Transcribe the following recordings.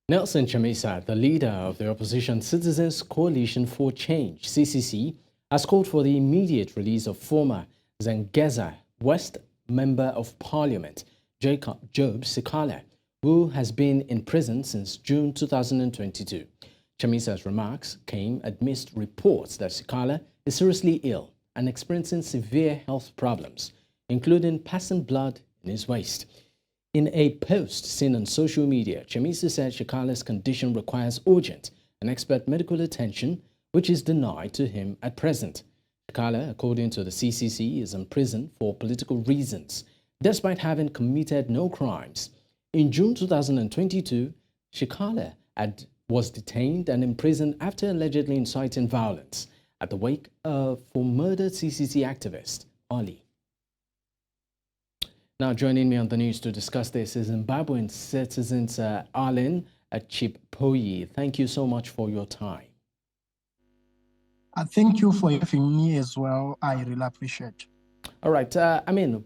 Nelson Chamisa, the leader of the opposition Citizens Coalition for Change, CCC, has called for the immediate release of former Zangeza West Member of Parliament, Job Sikhala, who has been in prison since June 2022. Chamisa's remarks came amidst reports that Sikhala is seriously ill and experiencing severe health problems, including passing blood in his waist. In a post seen on social media, Chamisa said Sikhala's condition requires urgent and expert medical attention, which is denied to him at present. Sikhala, according to the CCC, is in prison for political reasons, despite having committed no crimes. In June 2022, Sikhala was detained and imprisoned after allegedly inciting violence at the wake for murdered CCC activist Ali. Now, joining me on the news to discuss this is Zimbabwean citizens Allan Chipoy. Thank you so much for your time. Thank you for having me as well. I really appreciate. All right.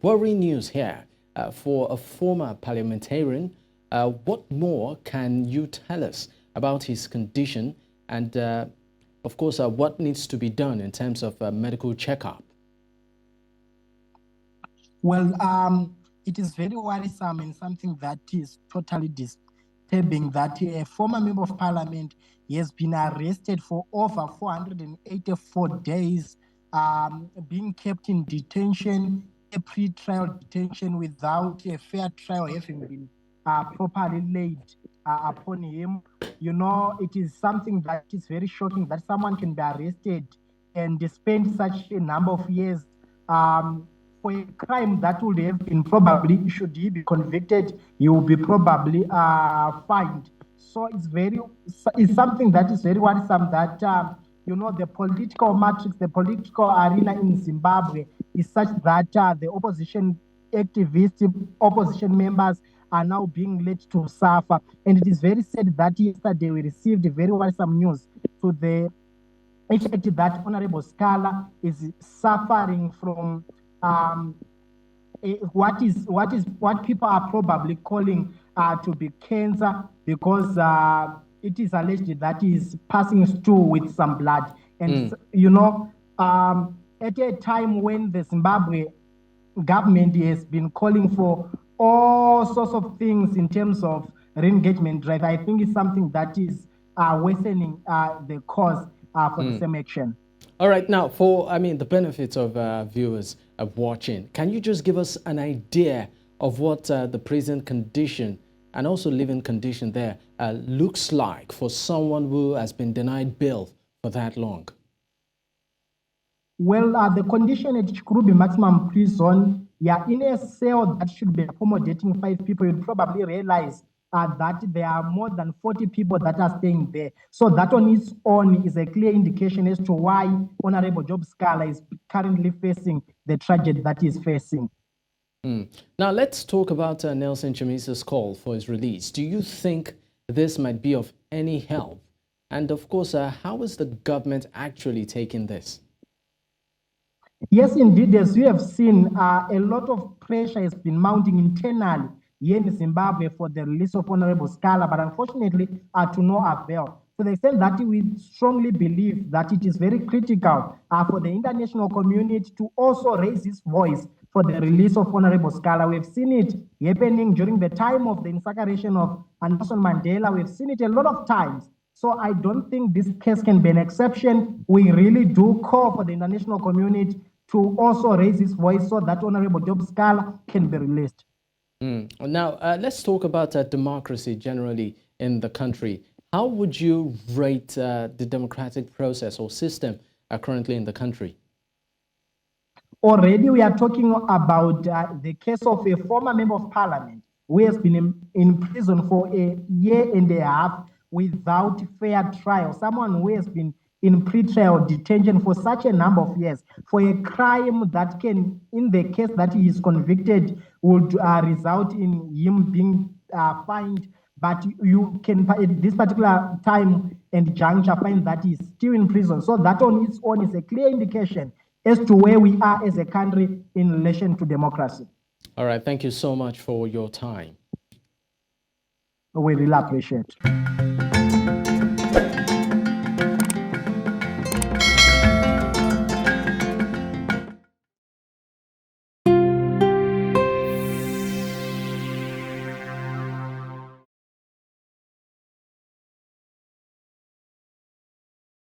Worrying news here for a former parliamentarian. What more can you tell us about his condition and, of course, what needs to be done in terms of medical checkup? Well, it is very worrisome and something that is totally disturbing that a former member of parliament has been arrested for over 484 days, being kept in detention, a pre-trial detention without a fair trial having been properly laid upon him. You know, it is something that is very shocking that someone can be arrested and spend such a number of years for a crime that would have been probably, should he be convicted, he will be probably fined. So it's something that is very worrisome that, the political matrix, the political arena in Zimbabwe is such that the opposition activists, opposition members are now being led to suffer. And it is very sad that yesterday we received very worrisome news to the effect that Honorable Sikhala is suffering from what people are probably calling to be cancer, because it is alleged that he is passing stool with some blood. And at a time when the Zimbabwe government has been calling for all sorts of things in terms of re-engagement drive, I think it's something that is worsening the cause for the same action. All right, now for the benefits of viewers watching, can you just give us an idea of what the present condition and also living condition there looks like for someone who has been denied bail for that long? Well, the condition at Chikurubi Maximum Prison, in a cell that should be accommodating 5 people, you'd probably realize that there are more than 40 people that are staying there. So that on its own is a clear indication as to why Honorable Job Sikhala is currently facing the tragedy that he is facing. Now, let's talk about Nelson Chamisa's call for his release. Do you think this might be of any help? And of course, how is the government actually taking this? Yes, indeed, as we have seen, a lot of pressure has been mounting internally here in Zimbabwe for the release of Honorable Sikhala, but unfortunately to no avail. To the extent that we strongly believe that it is very critical for the international community to also raise its voice for the release of Honorable Sikhala. We've seen it happening during the time of the incarceration of Nelson Mandela. We've seen it a lot of times. So I don't think this case can be an exception. We really do call for the international community to also raise its voice so that Honorable Job Sikhala can be released. Now, let's talk about democracy generally in the country. How would you rate the democratic process or system currently in the country? Already we are talking about the case of a former member of parliament who has been in prison for a year and a half without fair trial. Someone who has been in pre-trial detention for such a number of years for a crime that can, in the case that he is convicted, would result in him being fined. But you can, at this particular time and juncture, find that he's still in prison. So that on its own is a clear indication as to where we are as a country in relation to democracy. All right. Thank you so much for your time. We really appreciate.